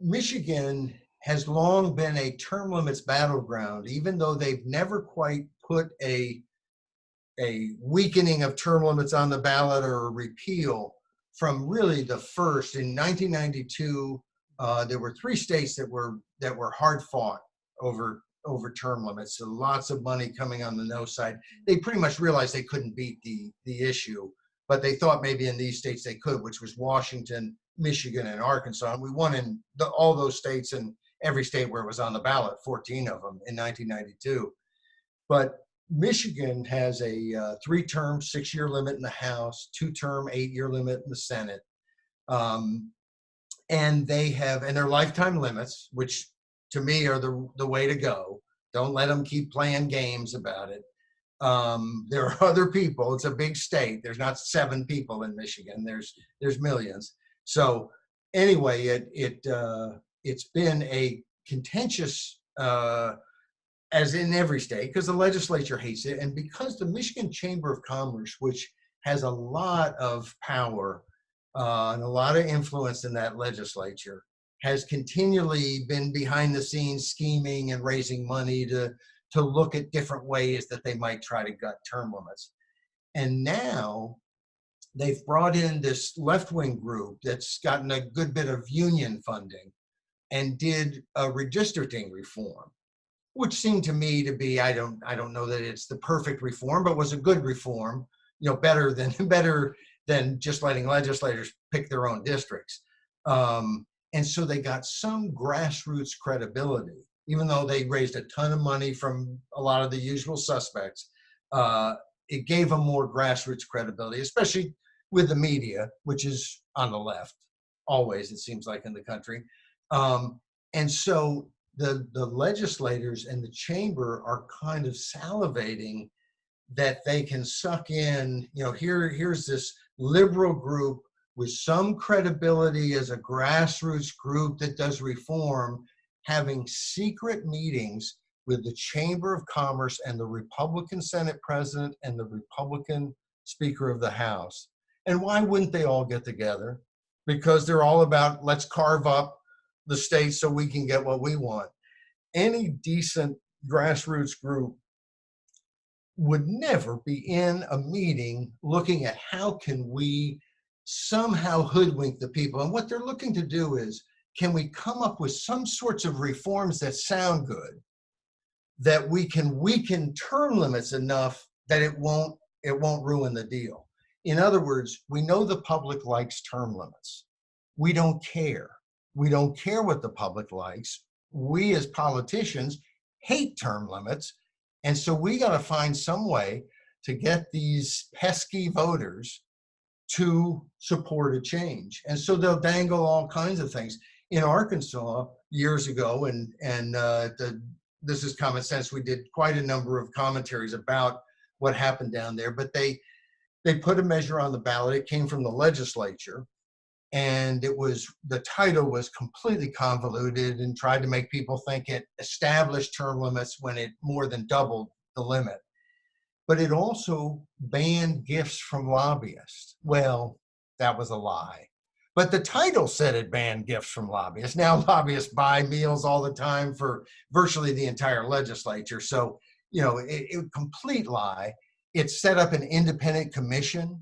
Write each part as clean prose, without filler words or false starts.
Michigan has long been a term limits battleground, even though they've never quite put a weakening of term limits on the ballot or a repeal. From really the first in 1992, there were three states that were hard fought over term limits. So lots of money coming on the no side. They pretty much realized they couldn't beat the issue, but they thought maybe in these states they could, which was Washington, Michigan, and Arkansas. And we won in all those states and every state where it was on the ballot, 14 of them in 1992. But Michigan has a three-term, 6-year limit in the House, two-term, 8-year limit in the Senate. And they're lifetime limits, which to me are the way to go. Don't let them keep playing games about it. There are other people. It's a big state. There's not 7 people in Michigan. There's millions. So anyway, it's been a contentious, as in every state, because the legislature hates it, and because the Michigan Chamber of Commerce, which has a lot of power and a lot of influence in that legislature, has continually been behind the scenes scheming and raising money to look at different ways that they might try to gut term limits. And now they've brought in this left-wing group that's gotten a good bit of union funding and did a redistricting reform, which seemed to me to be, I don't know that it's the perfect reform, but was a good reform, better than just letting legislators pick their own districts. And so they got some grassroots credibility, even though they raised a ton of money from a lot of the usual suspects. It gave them more grassroots credibility, especially with the media, which is on the left, always, it seems like, in the country. And so the legislators and the chamber are kind of salivating that they can suck in, here's this liberal group with some credibility as a grassroots group that does reform, having secret meetings with the Chamber of Commerce and the Republican Senate President and the Republican Speaker of the House. And why wouldn't they all get together? Because they're all about, let's carve up the state so we can get what we want. Any decent grassroots group would never be in a meeting looking at how can we somehow hoodwink the people. And what they're looking to do is, can we come up with some sorts of reforms that sound good, that we can weaken term limits enough that it won't ruin the deal. In other words, we know the public likes term limits. We don't care. We don't care what the public likes. We as politicians hate term limits. And so we got to find some way to get these pesky voters to support a change. And so they'll dangle all kinds of things. In Arkansas years ago, this is common sense, we did quite a number of commentaries about what happened down there, but they put a measure on the ballot. It came from the legislature, and the title was completely convoluted and tried to make people think it established term limits when it more than doubled the limit. But it also banned gifts from lobbyists. Well, that was a lie. But the title said it banned gifts from lobbyists. Now lobbyists buy meals all the time for virtually the entire legislature. So, it complete lie. It set up an independent commission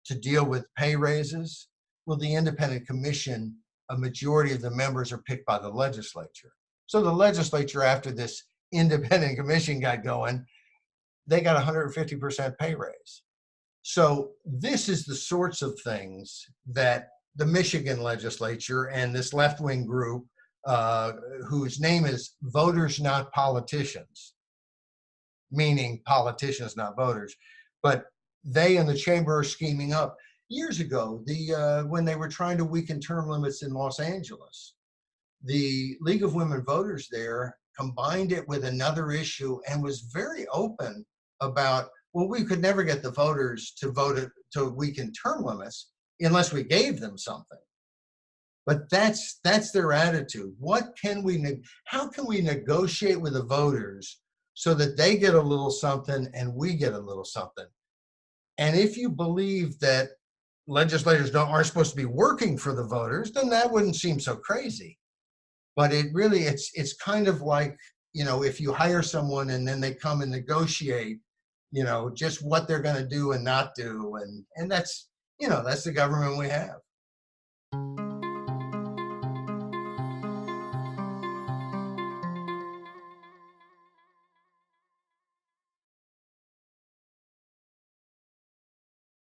to deal with pay raises. Well, the independent commission, a majority of the members are picked by the legislature. So the legislature, after this independent commission got going, they got 150% pay raise. So this is the sorts of things that the Michigan legislature and this left-wing group, whose name is Voters Not Politicians, meaning politicians, not voters, but they and the chamber are scheming up. Years ago, when they were trying to weaken term limits in Los Angeles, the League of Women Voters there combined it with another issue and was very open about, well, we could never get the voters to vote to weaken term limits unless we gave them something. But that's their attitude. How can we negotiate with the voters so that they get a little something and we get a little something? And if you believe that legislators aren't supposed to be working for the voters, then that wouldn't seem so crazy. but it really, it's kind of like, if you hire someone and then they come and negotiate, just what they're going to do and not do, and that's, that's the government we have.